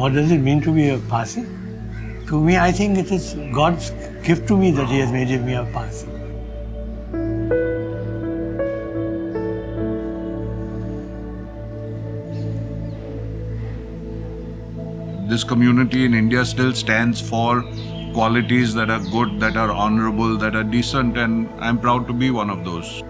what does it mean to be a Parsi? To me, I think it is God's gift to me that He has made me a Parsi. This community in India still stands for qualities that are good, that are honorable, that are decent, and I'm proud to be one of those.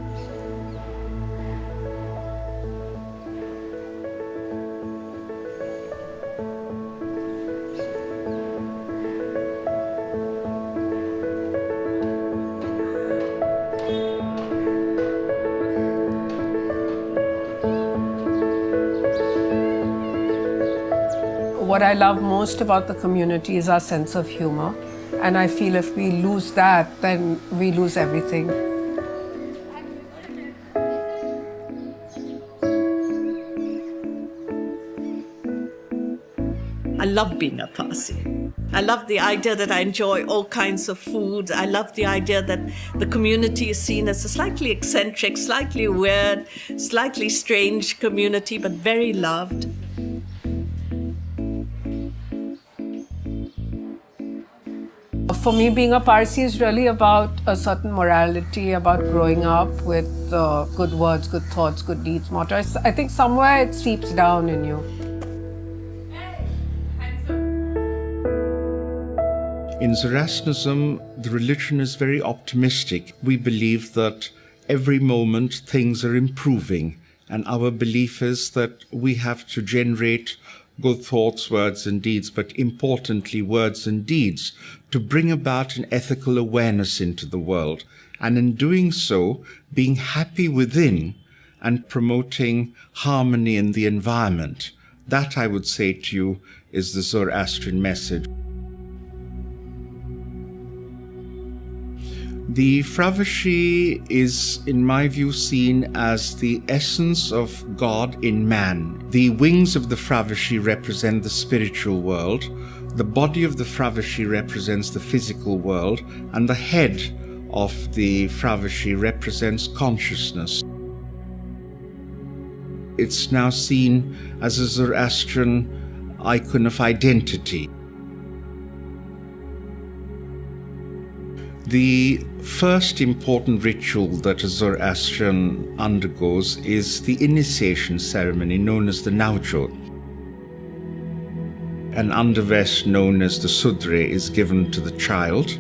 What I love most about the community is our sense of humor. And I feel if we lose that, then we lose everything. I love being a Parsi. I love the idea that I enjoy all kinds of food. I love the idea that the community is seen as a slightly eccentric, slightly weird, slightly strange community, but very loved. For me, being a Parsi is really about a certain morality, about growing up with good words, good thoughts, good deeds, motto. I think somewhere it seeps down in you. In Zoroastrianism, the religion is very optimistic. We believe that every moment things are improving, and our belief is that we have to generate good thoughts, words and deeds, but importantly words and deeds, to bring about an ethical awareness into the world. And in doing so, being happy within and promoting harmony in the environment. That, I would say to you, is the Zoroastrian message. The Fravashi is, in my view, seen as the essence of God in man. The wings of the Fravashi represent the spiritual world, the body of the Fravashi represents the physical world, and the head of the Fravashi represents consciousness. It's now seen as a Zoroastrian icon of identity. The first important ritual that a Zoroastrian undergoes is the initiation ceremony known as the Navjot. An undervest known as the Sudre is given to the child,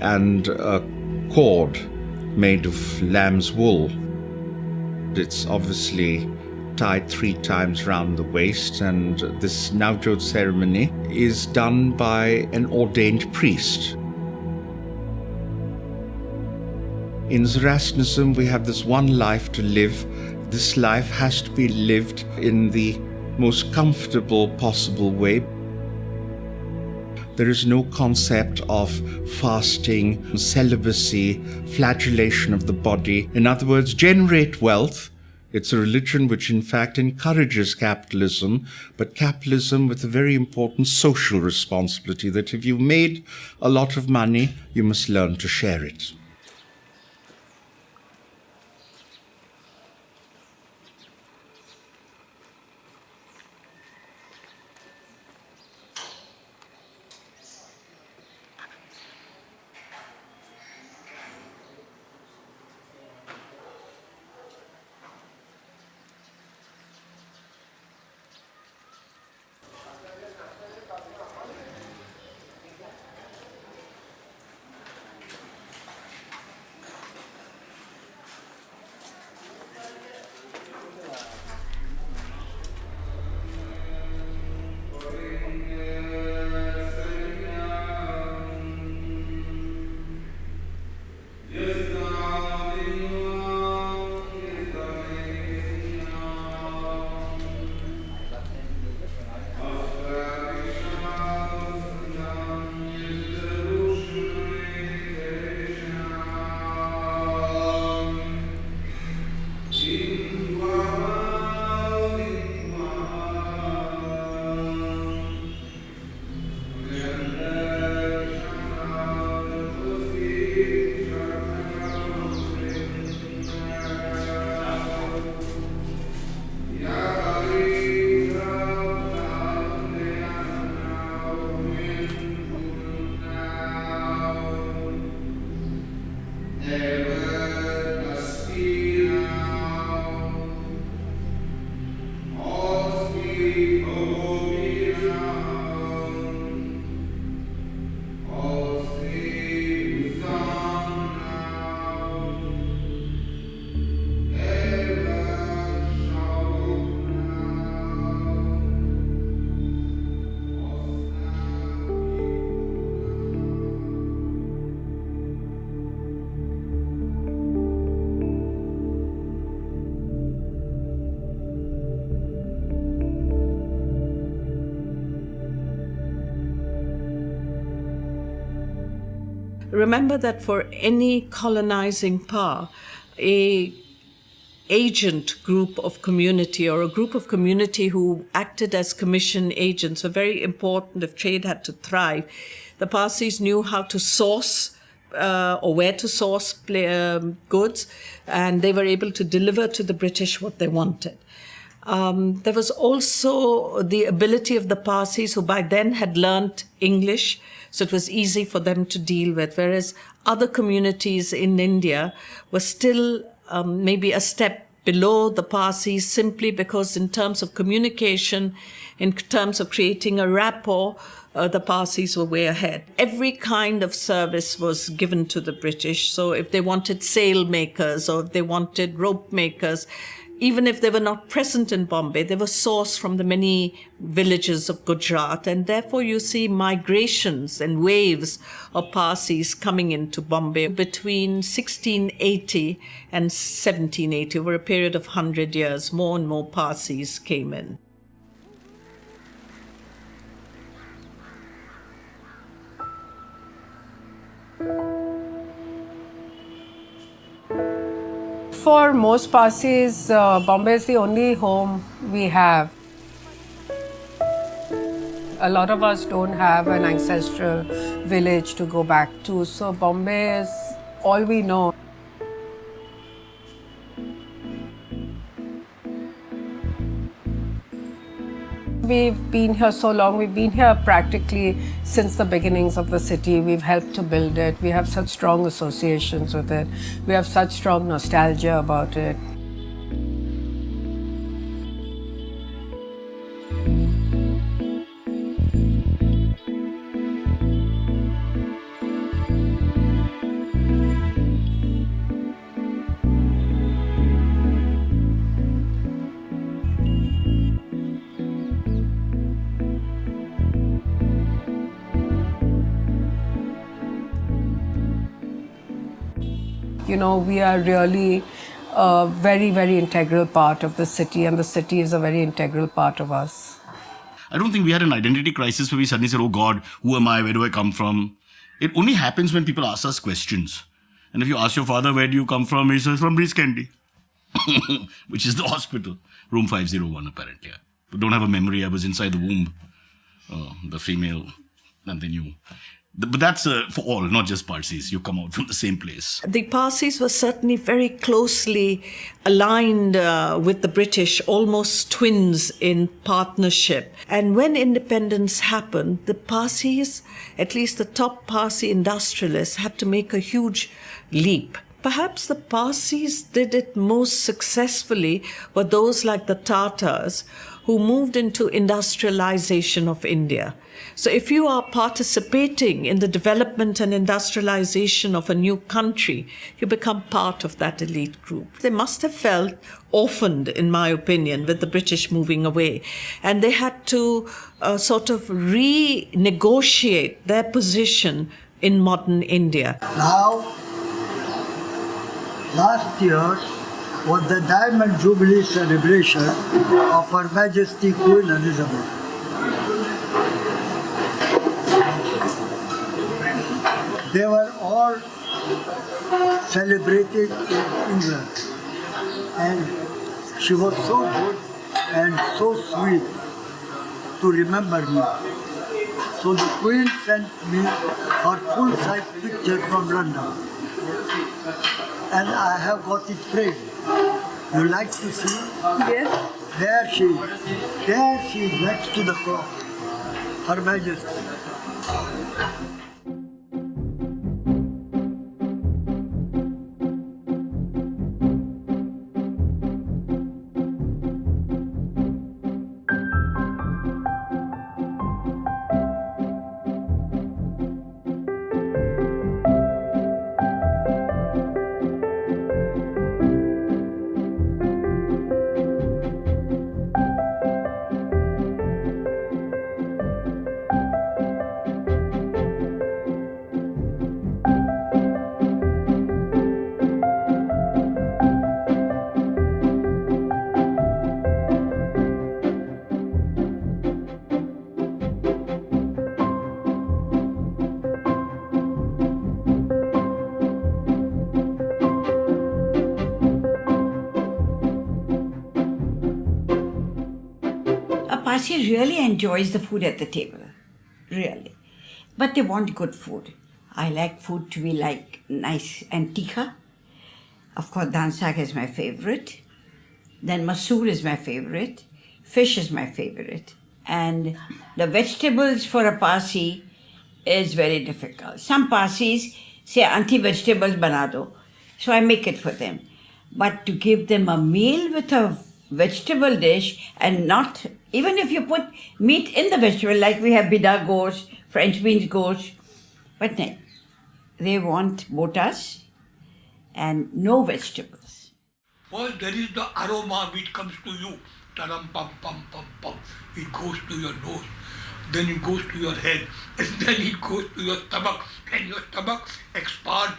and a cord made of lamb's wool. It's obviously tied 3 times round the waist, and this Navjot ceremony is done by an ordained priest. In Zoroastrianism, we have this one life to live. This life has to be lived in the most comfortable possible way. There is no concept of fasting, celibacy, flagellation of the body. In other words, generate wealth. It's a religion which in fact encourages capitalism, but capitalism with a very important social responsibility, that if you've made a lot of money, you must learn to share it. remember that for any colonizing power, a agent group of community or a group of community who acted as commission agents were very important if trade had to thrive. The Parsis knew how to source or where to source goods, and they were able to deliver to the British what they wanted. There was also the ability of the Parsis, who by then had learnt English, so it was easy for them to deal with, whereas other communities in India were still maybe a step below the Parsis, simply because in terms of communication, in terms of creating a rapport, the Parsis were way ahead. Every kind of service was given to the British. So if they wanted sail makers or if they wanted rope makers, even if they were not present in Bombay, they were sourced from the many villages of Gujarat. And therefore you see migrations and waves of Parsis coming into Bombay between 1680 and 1780. Over a period of 100 years, more and more Parsis came in. For most Parsis, Bombay is the only home we have. A lot of us don't have an ancestral village to go back to, so Bombay is all we know. We've been here so long, we've been here practically since the beginnings of the city. We've helped to build it. We have such strong associations with it. We have such strong nostalgia about it. You know, we are really a very, very integral part of the city, and the city is a very integral part of us. I don't think we had an identity crisis where we suddenly said, oh God, who am I? Where do I come from? It only happens when people ask us questions. And if you ask your father, where do you come from? He says, from Breeze Candy, which is the hospital. Room 501, apparently. I don't have a memory. I was inside the womb, the female, and they knew. But that's for all, not just Parsis. You come out from the same place. The Parsis were certainly very closely aligned with the British, almost twins in partnership. And when independence happened, the Parsis, at least the top Parsi industrialists, had to make a huge leap. Perhaps the Parsis did it most successfully were those like the Tatars, who moved into industrialization of India. So if you are participating in the development and industrialization of a new country, you become part of that elite group. They must have felt orphaned, in my opinion, with the British moving away. And they had to sort of renegotiate their position in modern India. Now, last year was the Diamond Jubilee celebration of Her Majesty Queen Elizabeth. They were all celebrated in England, and she was so good and so sweet to remember me. So the Queen sent me her full-size picture from London, and I have got it framed. You like to see? Yes. There she is. There she is next to the cross. Her Majesty. Parsi really enjoys the food at the table, really. But they want good food. I like food to be like nice and tikha. Of course, dansak is my favorite. Then masoor is my favorite. Fish is my favorite. And the vegetables for a Parsi is very difficult. Some Parsis say, auntie, vegetables bana do. So I make it for them. But to give them a meal with a vegetable dish and not, even if you put meat in the vegetable, like we have bida gosh, French beans gosh, but no, they want botas and no vegetables. First, there is the aroma which comes to you. Taram, pum, pum, pum, pum. It goes to your nose. Then it goes to your head. And then it goes to your stomach. And your stomach expands.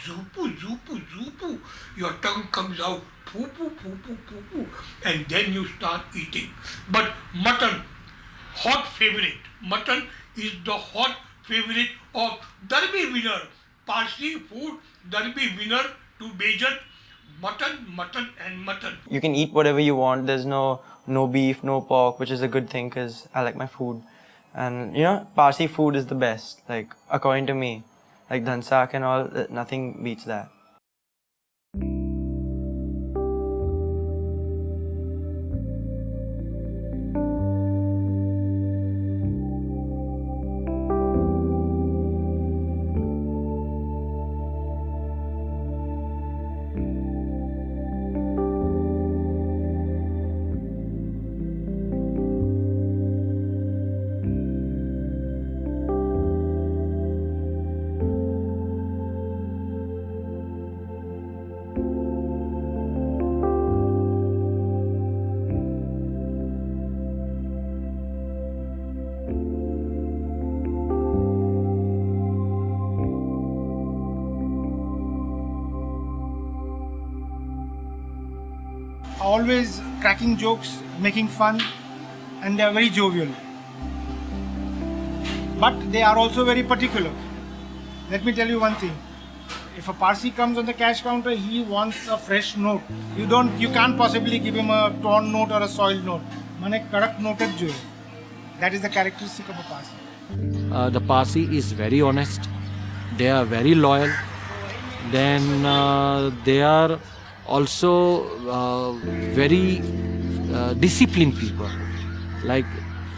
Zupu, zupu, zupu. Your tongue comes out. Poo, poo, poo, poo, poo, poo. And then you start eating. But mutton, hot favorite. Mutton is the hot favorite of Derby winner. Parsi food, Derby winner to Bajan. Mutton, mutton and mutton. You can eat whatever you want. There's no beef, no pork, which is a good thing because I like my food. And you know, Parsi food is the best, like according to me. Like dhansak and all, nothing beats that. Always cracking jokes, making fun, and they are very jovial. But they are also very particular. Let me tell you one thing. If a Parsi comes on the cash counter, he wants a fresh note. You can't possibly give him a torn note or a soiled note. Mane kadak note jo hai. That is the characteristic of a Parsi. The Parsi is very honest. They are very loyal. Then they are also very disciplined people. Like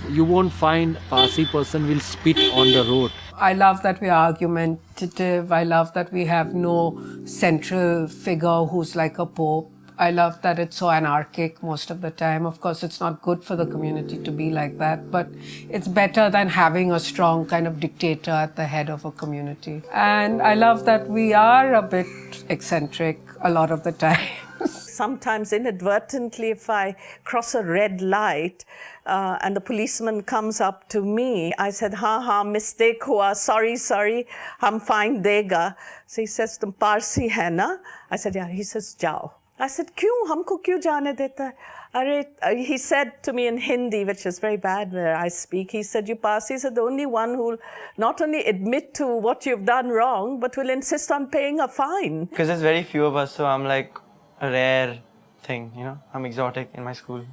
you won't find Parsi person will spit on the road. I love that we are argumentative. I love that we have no central figure who's like a pope. I love that it's so anarchic most of the time. Of course, it's not good for the community to be like that, but it's better than having a strong kind of dictator at the head of a community. And I love that we are a bit eccentric a lot of the time. Sometimes inadvertently, if I cross a red light and the policeman comes up to me, I said, ha, mistake hua, sorry, hum fine dega. So he says, tum Parsi hai na? I said, yeah. He says, jao. I said, kyun? Humko kyun jaane deta hai? He said to me in Hindi, which is very bad where I speak, he said, you Parsis are the only one who will not only admit to what you've done wrong, but will insist on paying a fine. Because there's very few of us, so I'm like a rare thing, you know. I'm exotic in my school.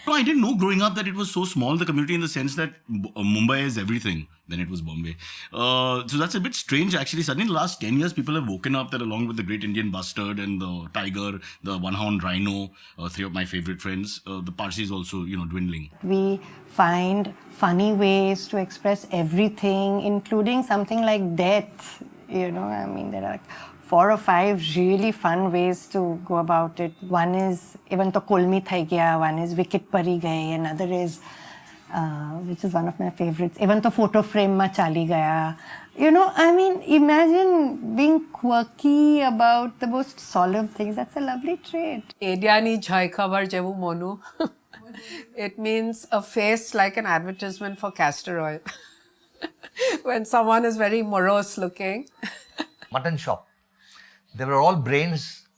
No, I didn't know growing up that it was so small, the community, in the sense that Mumbai is everything. Then it was Bombay. So that's a bit strange, actually. Suddenly, in the last 10 years, people have woken up that along with the Great Indian Bustard and the tiger, the one-horned rhino, three of my favorite friends, the Parsi is also, dwindling. We find funny ways to express everything, including something like death. There are like 4 or 5 really fun ways to go about it. One is even to kolmi thai gaya, one is wicket pari gaye, another is, which is one of my favorites, even to photo frame ma chali gaya. Imagine being quirky about the most solemn things. That's a lovely trait. Ediani jhai khabar jevu monu. It means a face like an advertisement for castor oil. When someone is very morose looking. Mutton shop. There were all brains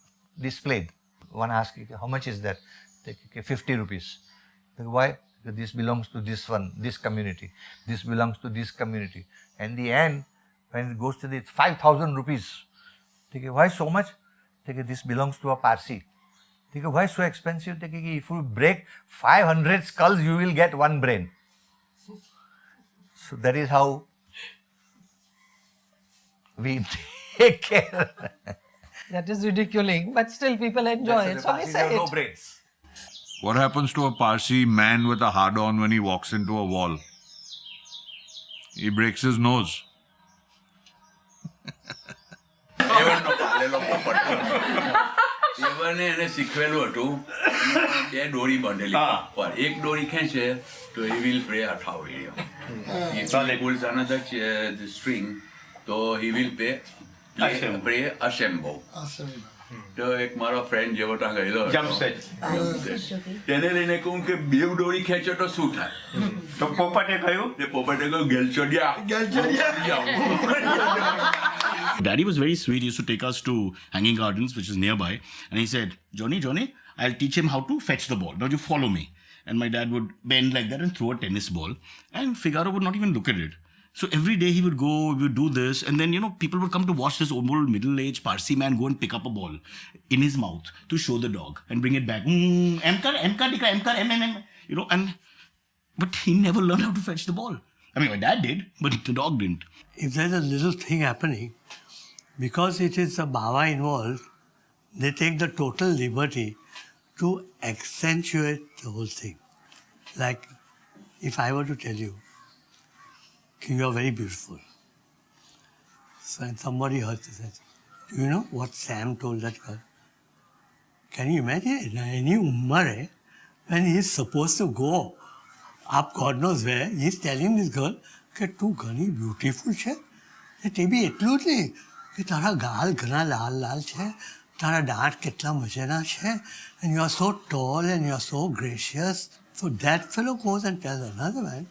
displayed. One asked, how much is that? They say, 50 rupees. They say, why? Because this belongs to this community. This belongs to this community. And in the end, when it goes to the 5,000 rupees, they say, why so much? They say, this belongs to a Parsi. They go, why so expensive? They go, if you break 500 skulls, you will get one brain. So that is how we take care. That is ridiculing, but still people enjoy it, so I say no it. brains. What happens to a Parsi man with a hard-on when he walks into a wall? He breaks his nose. એવને એને શીખવેલું હતું બે દોરી બાંધેલી પર એક દોરી ખેંચે તો he will play a towel. If he pulls another the string, so he will play a sembo. તો એક મારો ફ્રેન્ડ જેવો ત્યાં ગયેલો તેને લઈને કહું કે બેવ દોરી ખેંચો તો શું થાય તો પોપટે કહ્યું ગેલચોડિયા. Daddy was very sweet. He used to take us to Hanging Gardens, which is nearby. And he said, Johnny, I'll teach him how to fetch the ball. Now you follow me. And my dad would bend like that and throw a tennis ball. And Figaro would not even look at it. So every day he would go, we would do this. And then, people would come to watch this old middle-aged Parsi man go and pick up a ball in his mouth to show the dog and bring it back. But he never learned how to fetch the ball. I mean, my dad did, but the dog didn't. If there's a little thing happening, because it is a Baba involved, they take the total liberty to accentuate the whole thing. Like, if I were to tell you, you are very beautiful. So, and somebody heard this. Do you know what Sam told that girl? Can you imagine? Any umar, when he is supposed to go up God knows where, he is telling this girl, that tu ghani beautiful છે તે બી એટલું જ નહીં કે તારા ગાલ ઘણા લાલ લાલ છે, તારા દાંત કેટલા મજાના છે, and you are so tall and you are so gracious. So that fellow goes and tells another man,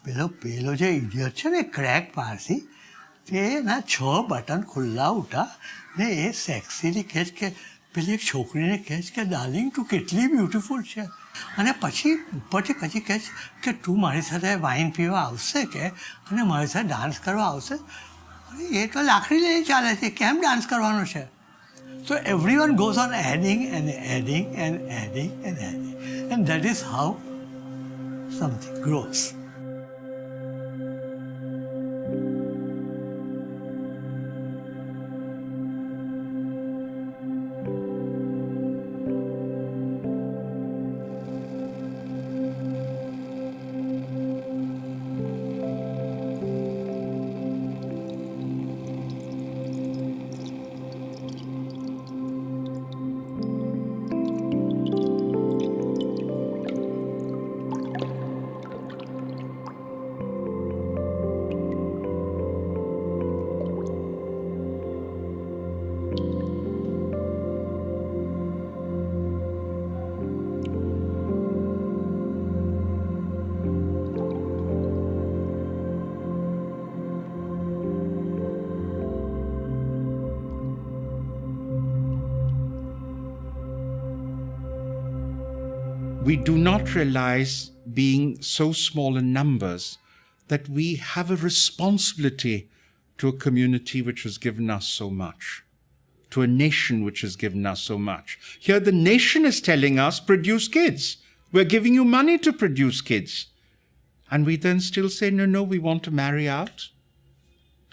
પેલો જે ઇડિયટ છે ને ક્રેક પારસી તે ના 6 બટન ખુલ્લા ઉઠા ને એ સેક્સીલી કહે કે પેલી એક છોકરીને કહે કે ડાર્લિંગ તું કેટલી બ્યુટીફુલ છે અને પછી ઉપરથી પછી કહે કે તું મારી સાથે વાઇન પીવા આવશે કે અને મારી સાથે ડાન્સ કરવા આવશે. એ તો લાકડી લઈને ચાલે છે, કેમ ડાન્સ કરવાનો છે? So everyone goes on adding and adding and adding and adding, and that is how something grows. We do not realize, being so small in numbers, that we have a responsibility to a community which has given us so much, to a nation which has given us so much. Here the nation is telling us, produce kids. We're giving you money to produce kids. And we then still say, no, we want to marry out.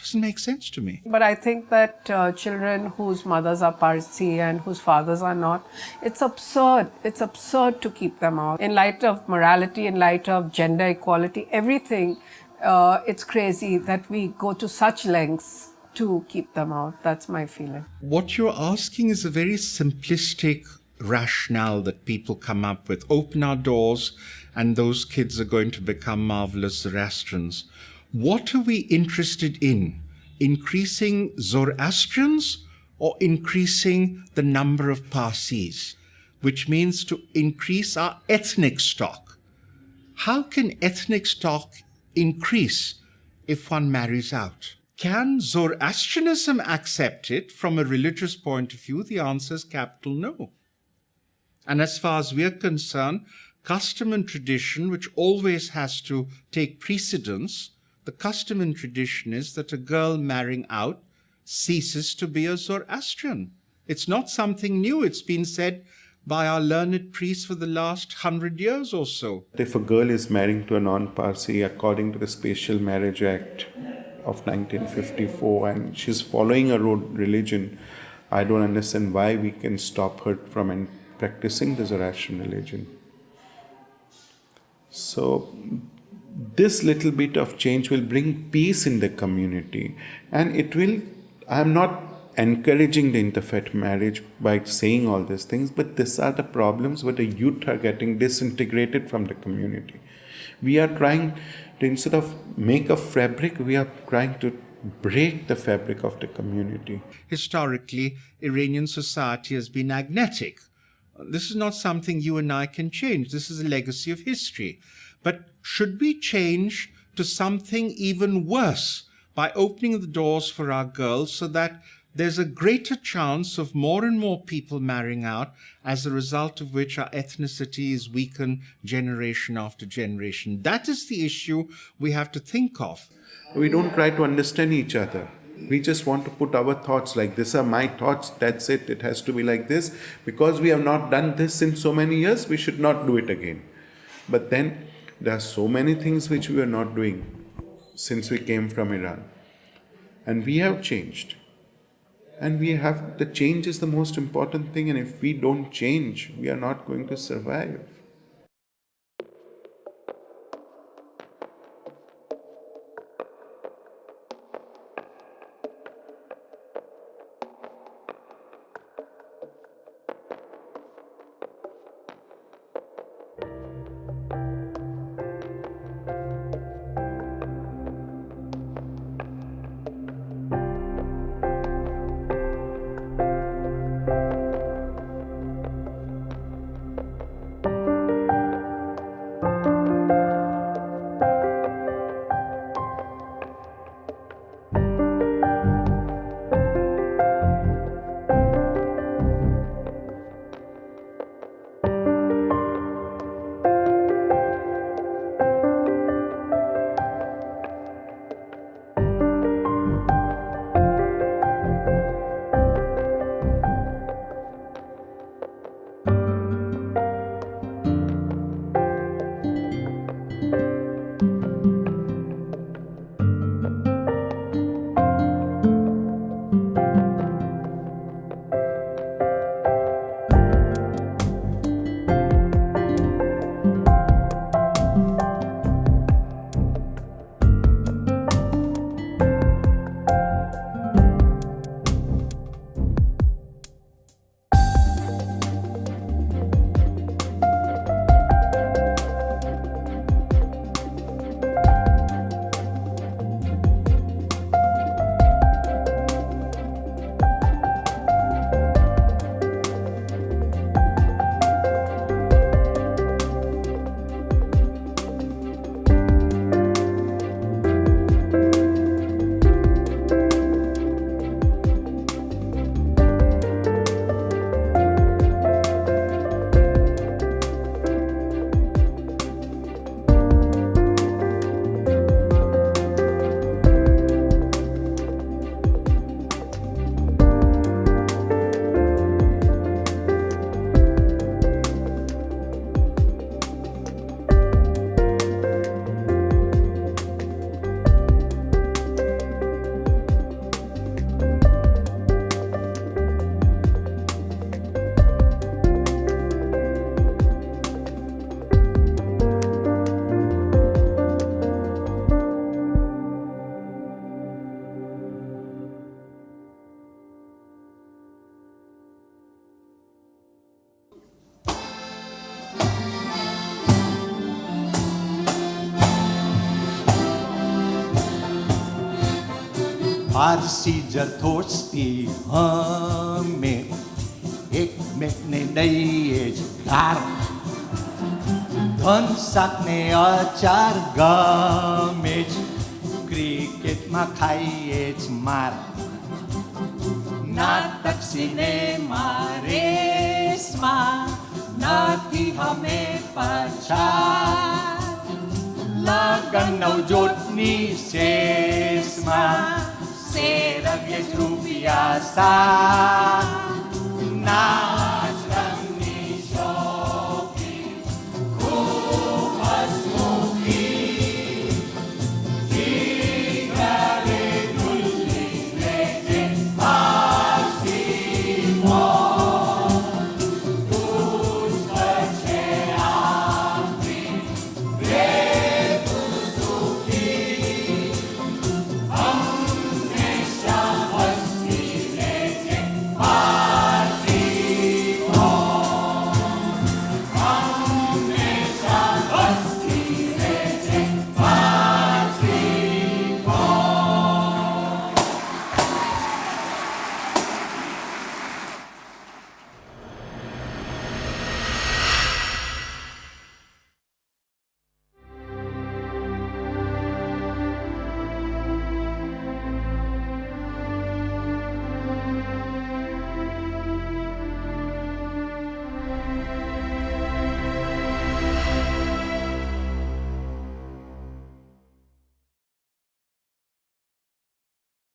Doesn't make sense to me. But I think that children whose mothers are Parsi and whose fathers are not, it's absurd. It's absurd to keep them out. In light of morality, in light of gender equality, everything, it's crazy that we go to such lengths to keep them out. That's my feeling. What you're asking is a very simplistic rationale that people come up with. Open our doors and those kids are going to become marvelous Zoroastrians. What are we interested in? Increasing Zoroastrians or increasing the number of Parsis, which means to increase our ethnic stock? How can ethnic stock increase if one marries out? Can Zoroastrianism accept it from a religious point of view? The answer is capital no. And as far as we are concerned, custom and tradition, which always has to take precedence, the custom and tradition is that a girl marrying out ceases to be a Zoroastrian. It's not something new. It's been said by our learned priests for the last 100 years or so. If a girl is marrying to a non-Parsi according to the Special Marriage Act of 1954 and she's following her own religion, I don't understand why we can stop her from practicing the Zoroastrian religion. So this little bit of change will bring peace in the community, and it will, I'm not encouraging the interfaith marriage by saying all these things, but these are the problems where the youth are getting disintegrated from the community. We are trying to, instead of make a fabric, we are trying to break the fabric of the community. Historically, Iranian society has been agnetic. This is not something you and I can change. This is a legacy of history. But should we change to something even worse by opening the doors for our girls so that there's a greater chance of more and more people marrying out, as a result of which our ethnicity is weakened generation after generation? That is the issue we have to think of. We don't try to understand each other. We just want to put our thoughts like, these are my thoughts, that's it, it has to be like this. Because we have not done this in so many years, we should not do it again. But then there are so many things which we are not doing since we came from Iran. And we have changed. And the change is the most important thing, and if we don't change, we are not going to survive. Parsi जथोस्ती हमें एक मेकने नहीं घर धन सक्ने अचार गमेज cricket मा खाइएच मार नाटक सिनेमा रेसमा नाथी हमें पछाड लगन नौजोटनी शेषमा Serag rupiah sa now.